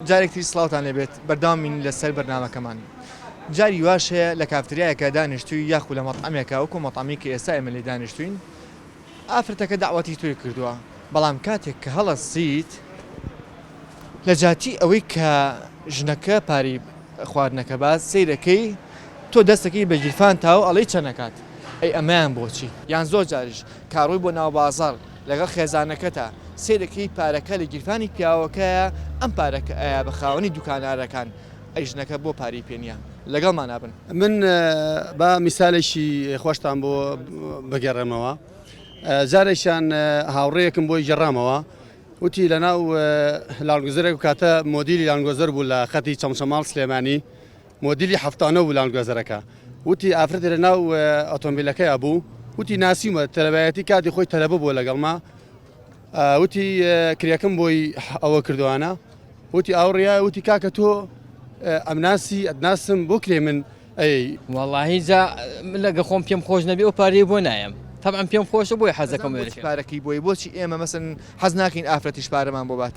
جارێکی سڵاوتان لێبێت بەرداوامین لەسەر بەرنامەکەمان. جاری واش هەیە لە کافتریایەکە دانیشتووی یاخو لە مەطعەمێکە وەکو مەطعەمی کە ئێستا ئێمە لێ دانیشتوین ئافرەتەکە داواتی تۆی کردووە، بەڵام کاتێک کە هەڵەسیت لە جاتی ئەوەی کە ژنەکە پاری خواردنەکە باز سەیرەکەی تۆ دەستەکەی بە گیرفان تاو ئەڵەی چەنەکات ئەی ئەمەیان بۆچی یان زۆر جاریش کاڕووی بۆ ناو بازاڕ لەگەڵ خێزانەکەتە سیرەکەی پارەکە لە گیرفانی پیاوەکەیە ئەم پارەکە ئایا بە خاوەنی دوکانارەکان ئەی ژنەکە بۆ پاری پێنیە لەگەڵمان نابن. من با میسالێکی خۆشتان بۆ بگەڕێمەوە جارێکیان هاوڕێیەکم بۆی گەڕامەوە وتی لە ناو لاڵگوزەرێک و کاتە مۆدیلی لاڵگۆزەر بوو لە خەتی چەمچەماڵ سلێمانی مۆدیلی هەفتانە بوو لاڵگۆزەرەکە وتی ئافرەتێ لە ناو ئۆتۆمبیلەکەی بوو وتی ناسیمە تەلەبایەتی کاتی خۆی تەلەبە بووە لەگەڵما وتی کریەکەم بۆی ئەوە کردوانە وتی ئاوڕیا وتی کاکە تۆ ئەم ناسی ئەدناسم بۆ کرێ من ئەی وەڵاهی جا لەگە خۆم پێم خۆش نەبێ و پارەی بۆ نایم طبعا پێم خۆشە بۆی حەزەکەم پارەکەی بۆی بۆچی ئێمە مەسن حەز ناکەین ئافرەتیش پارەمان بۆ بات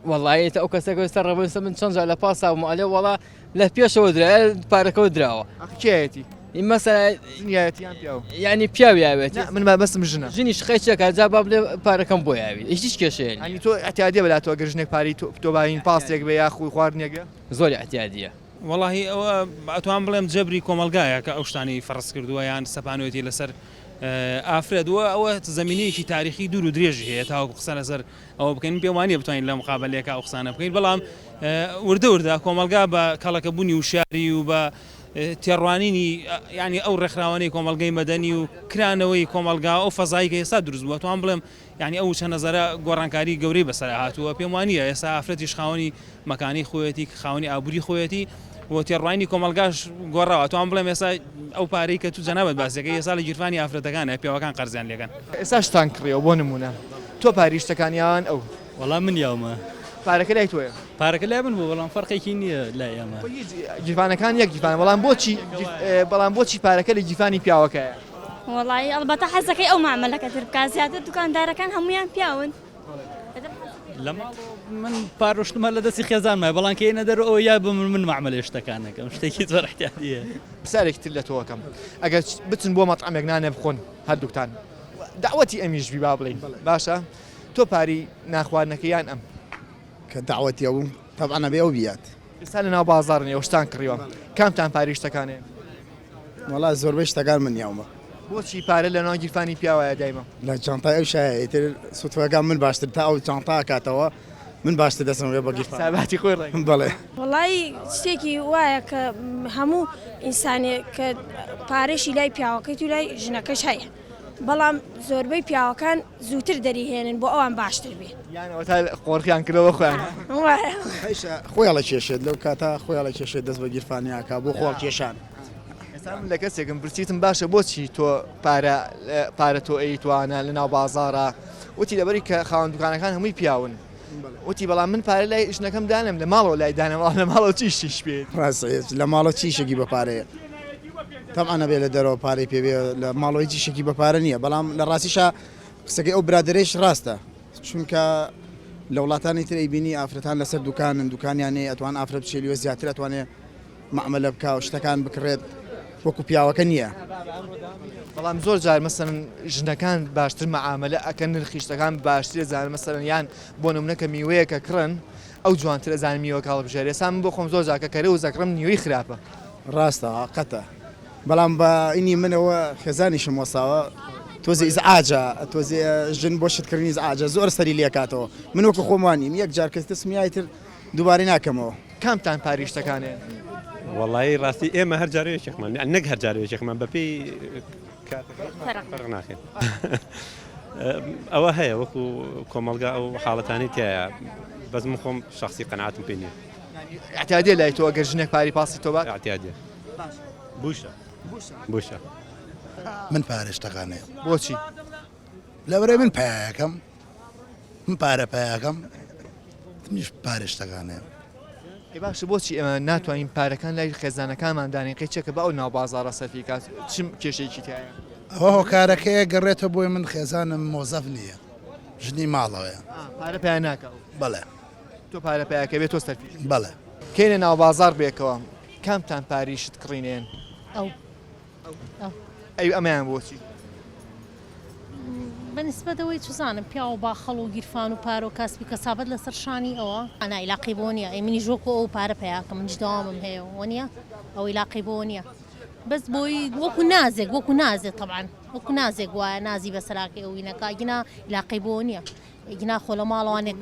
وەڵاهی ئەو کەسێکە ئێستا ڕەبنسە من چەند جار لە پاساوم ئەلێ وەڵا لە پێشەوە درایە پارەکەەوە درراوە کێتی مەسەلا نیەتیان پیاوە ینی پیاوی یاوێت من بەستم ژنە ژنی شخەیچێکە جا با بڵێ پارەکەم بۆ یاوی هیچ کێشەیە ئەنی تۆ ئەتیادیە بەلا تۆ گەژنێک پاری تۆ باین پاسێک بە یاخوی خواردنێکە زۆری ئەتیادیە وەڵاهی ئەوە ئەتوان بڵێم جەبری کۆمەلگایە کە ئەو شتانی فەرز کردووە یان سەپانوێتی لەسەر ئافرەدووە ئەوە زمینەیەکی تاریخی دوور و درێژی هەیە تاوەکو قسە لەسەر ئەوە بکەین پێوانیە بتوانین لە مقابلێکە ئەو قسانە بکەین بەڵام وردە وردە کۆمەلگا بە کەڵەکە بوونی وشاری و بە تێڕوانینی ینی ئەو ڕێکخراوانەی کۆمەلگەی مەدەنی و کرانەوەی کۆمەلگا ئەو فەزایی کە ئێستا دروست بووە توان بڵێم ینی ئەو چەند نەزەرە گۆڕانکاری گەورەی بەسەر هاتووە پێم وانییە ئێستا ئافرەتیش خاوەنی مەکانی خۆیەتی خاوەنی ئابووری خۆیەتی و تێڕوانی کۆمەلگاش گۆڕاوە توان بڵێم ئێستا ئەو پارەی کە تو جەنابەت باسیەکەی ئێستا لە گیرفانی ئافرەتەکانە پیاوەکان قەرزیان لێکەن ئێستا شتان کڕیەوە بۆ نمونە تۆ پاریشتەکانیان ئەو وەڵام من یاومە پارەکە لای تۆیە پارەکە لای من بوو بەڵام فەرقێکی نییە لای ئێمە گیرفانەکان یەک گیرفان بەڵام بۆچی پارەکە لە گیرفانی پیاوەکەیە وەڵی ئەڵبەتە حەزەکەی ئەو مامەلەکە ترکا زیاتر دوکاندارەکان هەمویان پیاون لە ماڵ من پاڕۆشتمە لە دەستی خێزانمای بەڵام کە ئێنە دەرەوە یا بە من معاملەی شتەکانەکەم شتێکی زۆر احتیاطیە پرسیارێکی تر لە تۆکەم ئەگەر بچن بۆ مەطعەمێک نانێ بخۆن هەردووکتان داوەتی ئەمیش بی با بڵێین باشە تۆ پاری ناخواردنەکەیان ئەم کە داوەتی ئەو تەبعا نەبێ ئەو بیات ئێستا لە ناو بازاڕن ئێوەشتان کڕیوە کامتان پاریشتەکانێ وەڵا زۆربەی شتەکان من یاومە بۆچی پارە لە ناو گیرفانی پیاوایە دایمە لە جانتای ئەو شایە ئیتر سوتوەکان من باشتر تا ئەو جانتا کاتەوە من باشتر دەسم وێ بە گیرفان ساباتی خۆی ڕێ بەڵێ وەڵی شتێکی وایە کە هەموو ئینسانێک کە پارێشی لای پیاوەکەی تو لای ژنەکەش هەیە بەڵام زۆربەی پیاوەکان زووتر دەریهێنن بۆ ئەوان باشتر بێ یانەوە تا قۆڕخیان کردەوە خۆیان خۆیان لە کێشێت لەو کاتە خۆیان لە کێشێت دەست بە گیرفانیاکە بۆ خۆڵ کێشان ئێستا من لە کەسێکم پرسیتم باشە بۆچی تۆ پارە تۆ ئەیتوانە لە ناو بازاڕە وتی لەبەری کە خاوەن دوکانەکان هەمووی پیاون وتی بەڵام من پارە لای ژنەکەم دانم لە ماڵەوە لای دانەوە لە ماڵەوە چیشیش بێت لە ماڵەوە چیشێکی بەپارەیە تەمعا نەبێ لە دەرەوە پارەی پێبێ لە ماڵەوەی چیشێکی بەپارە نییە بەڵام لە ڕاستیشە قسەکەی ئەو برادرێش ڕاستە چونکە لە وڵاتانی تر ئەیبینی ئافرەتان لەسەر دوکانیانێ ئەتوان ئافرەت بچێلیوە زیاتر ئەتوانێ معاملە بکا و شتەکان بکڕێت وەکو پیاوەکە نییە بەڵام زۆر جار مەسەن ژنەکان باشتر مەعاملە ئەکەن نرخیشتەکان باشترە زان مەسەن یان بۆ نمونەکە میوەیەکە کڕن ئەو جوانترە زان میوە کاڵ بژێر ێستا من بۆ خۆم زۆر جاکە کەرە و زەکڕم نیوەی خراپە ڕاستە قەتە بەڵام بە ئینی منەوە خێزانیشم وەساوە تۆزی ئیزعاجە تۆزی ژن بۆ شتکردنی ئیزعاجە زۆر سەری لێکاتەوە من وەکو خۆمانیم یەک جار کەس دەسمیای تر دووبارەی ناکەمەوە کامتان پاریشتەکانێ وەڵی ڕاستی ئێمە هەر جارێکێکمان نەک هەر جارێکێکمان بەپێی فەرق ناکەین ئەوە هەیە وەکو کۆمەلگا ئەو حاڵەتانی تایە بەس من خۆم شخصی قەناعەتم پێ نییە اعتیادیە لای تۆ ئەگەر ژنێک پاری پاسی تۆ بات اعتیادیە بوشە من پارێشتەکانێ بۆچی لەبەرەی من پایەکەم من پارە پایەکەم منیش پارێشتەکانێ باشە بۆچی ئێمە ناتوانین پارەکان لای خێزانەکانمان دانین قەیچێکە بە ئەو ناو بازاڕە سەرفی کات چیم کێشەیەکی تایە ئەوە هۆکارەکەیە گەڕێتە بۆی من خێزانم مۆزەف نییە ژنی ماڵەوەیە پارە پێیان ناکەوە بەڵێ تۆ پارە پێیاکە بێت تۆ سەرفیش بەڵێ کەینە ناو بازار بێکەوە کامتان پاریشت کڕینێن ئەی ئەمەیان بۆچی بەنسبەتەوەی چزانم پیا و باخەڵ و گیرفان و پار و کاسبی کەسابەت لەسەر شانی ئەوە ئەنا عیلاقی بۆ نییە ئەی منی ژۆکۆ ئەو پارە پێیاکە منش داوامم هەیە وە نییە ئەو عیلاقی بۆ نییە بەس بۆی وەکو نازێک طبعاً وەکو نازێک وایە نازی بەسەراکەی ئەوینەکە ئیگنا عیلاقی بۆ نییە ئیگنا خۆ لە ماڵەوانێک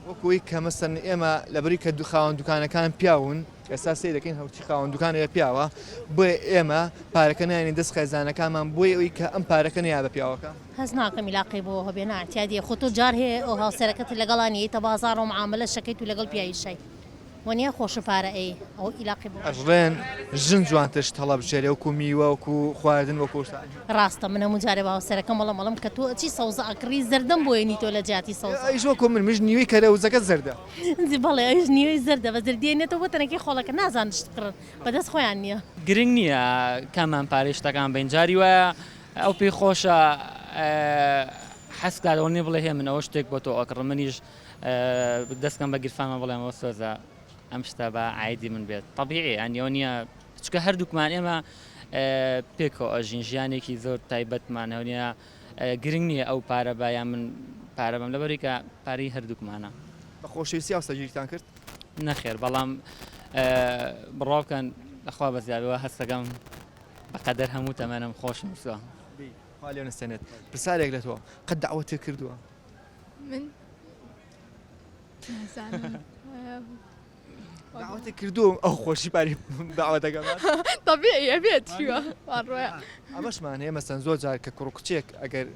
وەکوی کە مەسەن ئێمە لەبەری کە خاوەن دوکانەکان پیاون ئێستا سێ دەکەین هەوتی خاوەن دوکانێ پیاوە بۆیە ئێمە پارەکە نانی دەست خێزانەکانمان بۆی ئەوی کە ئەم پارەکە نیا بە پیاوەکە هەز ناکەم عیلاقی بۆ هەبێ ناتیادیە خۆ تۆ جار هەیە ئەو هاوسەرەکەت لەگەڵانی ئیتە بازار و معاملە شەکەیت و لەگەڵ پیاوی شەی وەنیە خۆش پارە ئەی ئەو عیلاقی بۆ ئەژڵێن ژن جوانترش تەڵە بژێرێ وەکو میوە وەکو خواردن وەکو ڕاستە من هەموو جارێ بە هاوسەرەکەم مەڵم کە تۆ ئەچی سەوزە ئەکڕی زەردەم بۆیێنی تۆ لە جیاتی سەوز ئەیش وەکو من مژ نیوەی کەرەوزەکە زەردە بەڵێ ئەوش نیوەی زەردە بە زەردێنێتەوە بۆ تەنەکەی خۆڵەکە نازانشت کڕن بەدەست خۆیان نییە گرنگ نییە کامان پارێشتەکان بەنجاری وایە ئەو پێی خۆشە حەسکارەوەنی بڵێ هێ منەوە شتێک بۆ تۆ ئەکڕ منیش دەستکەم بە گیرفانمە بڵێمەوە سۆزە ئەم شتە بە عیدی من بێت طبیعی ئەنیەوە نییە چکە هەردووکمان ئێمە پێکەوە ئەژین ژیانێکی زۆر تایبەتمان هەونیە گرنگ نییە ئەو پارە بایان من پارە بەم لەبەری کە پارەی هەردووکمانە بە خۆشەویستی هاوسەرگیریتان کرد نەخێر بەڵام بڕاوکەن لەخوا بەزیاوەوە هەستەکەم بەقەدەر هەموو تەمەنم خۆشم وسووە لێ نستێنێت پرسارێک لە تۆ قەت داوەتێ کردووە من داوەتێ کردووە ئەو خۆشی پاری داوەتەکەمان طبیعیە بێت چیوە ڕۆیە ئەمەشمان هەیە مەسەن زۆر جار کە کوڕکچێک ئەگەر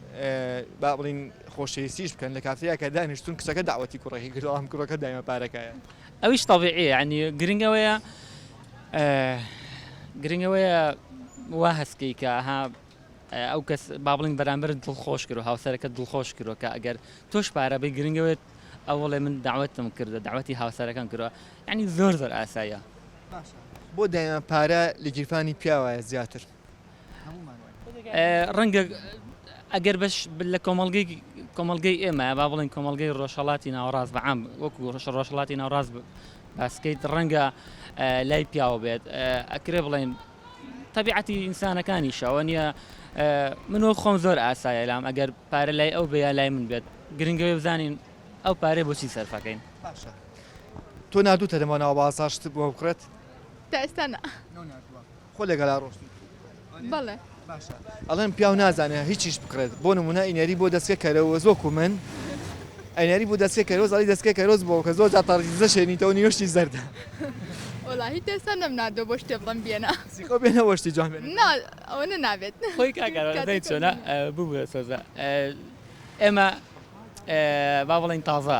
با بڵین خۆشەویستیش بکەن لە کافرەیەکە دانیشتون کچەکە داوەتی کوڕێکی کردووە ئەم کوڕەکە دایمە پارەکەیە ئەویش طبیعیە ینی گرنگەوەیە وا هەسکەی کە ئەو کەس با بڵین بەرامبەر دڵخۆش کرد و هاوسەرەکە دڵخۆش کردووە کە ئەگەر تۆش پارە بەی گرنگەوێت ئەوڵێ من داوەتم کردە داوەتی هاوسەرەکان کردووە ینی زۆر ئاساییە بۆ دایمە پارە لە گیرفانی پیاوایە زیاتر ڕەنگە ئەگەر بەش لە کۆمەڵگەی ئێمە با بڵین کۆمەڵگەی ڕۆژهەڵاتی ناوەڕاست بەعام وەکو ڕۆژهەڵاتی ناوەڕاست باسکەیت ڕەنگە لای پیاوە بێت ئەکرێ بڵێن تەبیعەتی ئینسانەکانی شەوە نییە منۆ خۆم زۆر ئاسایە لام ئەگەر پارە لای ئەو بەیە لای من بێت گرنگەوەی بزانین ئەو پارەی بۆچی سەرفەکەین تۆ نادووتە دەمانەوە بازارشت بۆ بکڕێت تا ئێستا نا خۆ لەگەڵا ڕۆشتی بەڵێ ئەڵێن پیاو نازانێت هیچیش بکڕێت بۆ نمونە ئینەری بۆ دەستکە کەرەوە وەکو من ئەینەری بۆ دەستکە کەرۆز ئەڵی دەستکە کەرۆز بۆ کە زۆر جاتەڕیزە شێنیتەوە نیوەشتی زەردە وڵاهی تێستا نەمنادۆ بۆ شتێ بڵم بێنە سیخۆ بێنە وەشتی جوان بێنە ئەوە نەنابێت خۆی کاکارەکەی چۆنە بوو سۆزە ئێمە با بڵین تازە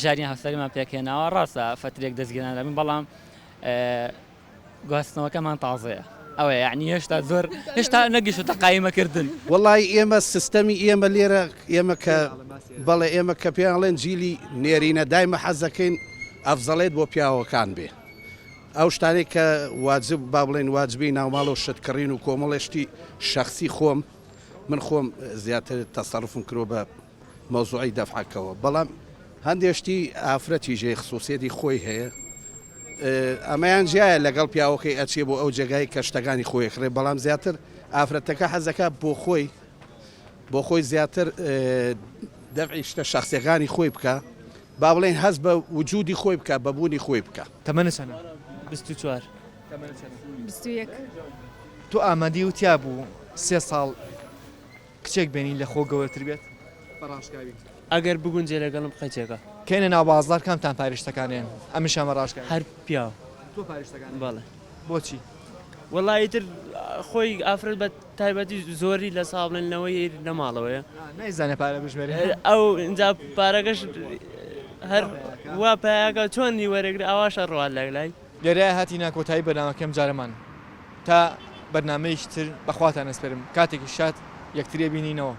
ژاریان هەفتەریمان پێکهێناوە ڕاستە فترێک دەستگیرانەبین بەڵام گواستنەوەکەمان تازەیە ئەوە یعنی هێشتا نەگەیشتە قایمەکردن وڵی ئێمە سیستەمی ئێمە لێرە ئێمە کە بەڵێ ئێمە کە پێیانڵێن جیلی نێرینە دایمە حەزەکەین ئەفزەڵێت بۆ پیاوەکان بێ ئەو شتانێک کە واجب با بڵێن واجبی ناوماڵ و شتکردین و کۆمەڵێشتی شخصی خۆم من خۆم زیاتر تەسەڕفم کرۆ بە مەوزوعی دەفعەکەەوە بەڵام هەندێشتی ئافرەتی ژێ خصوصیەتی خۆی هەیە ئەمەیان جیایە لەگەڵ پیاوەکەی ئەچێ بۆ ئەو جێگای کە شتەکانی خۆی خڕێ بەڵام زیاتر ئافرەتەکە حەزەکە بۆ خۆی زیاتر دەفعی شتە شخصیەکانی خۆی بکە با بڵێن هەز بە وجودی خۆی بکە بەبوونی خۆی بکە تەمەنە چەندە 24 21 تۆ ئامادەی وتیا بوو 3 ساڵ کچێک بێنین لە خۆ گەورەتر بێت بەڕاشکاوی ئەگەر بگونجێ لەگەڵم قەچێکە کەینە ناو بازار کامتان پاریشتەکانیان ئەمیش ئەمە ڕاشکە هەر پیا تۆ پاریشتەکان بەڵێ بۆچی وەڵایتر خۆی ئافرەت بە تایبەتی زۆری لە ساڵێنەوەی لە ماڵەوەیە نەیزانێ پارە بژمێری ئەو اینجا پارەکەش هەر وا پایەکە چۆنی وەرەگرە ئەواشە ڕوان لەگلای لێرای هاتی ناکۆتایی بەرنامەکەم جارەمان تا بەرنامەیەکی تر بەخواتان ئەسپێرم کاتێکی شات یەکترێ بینینەوە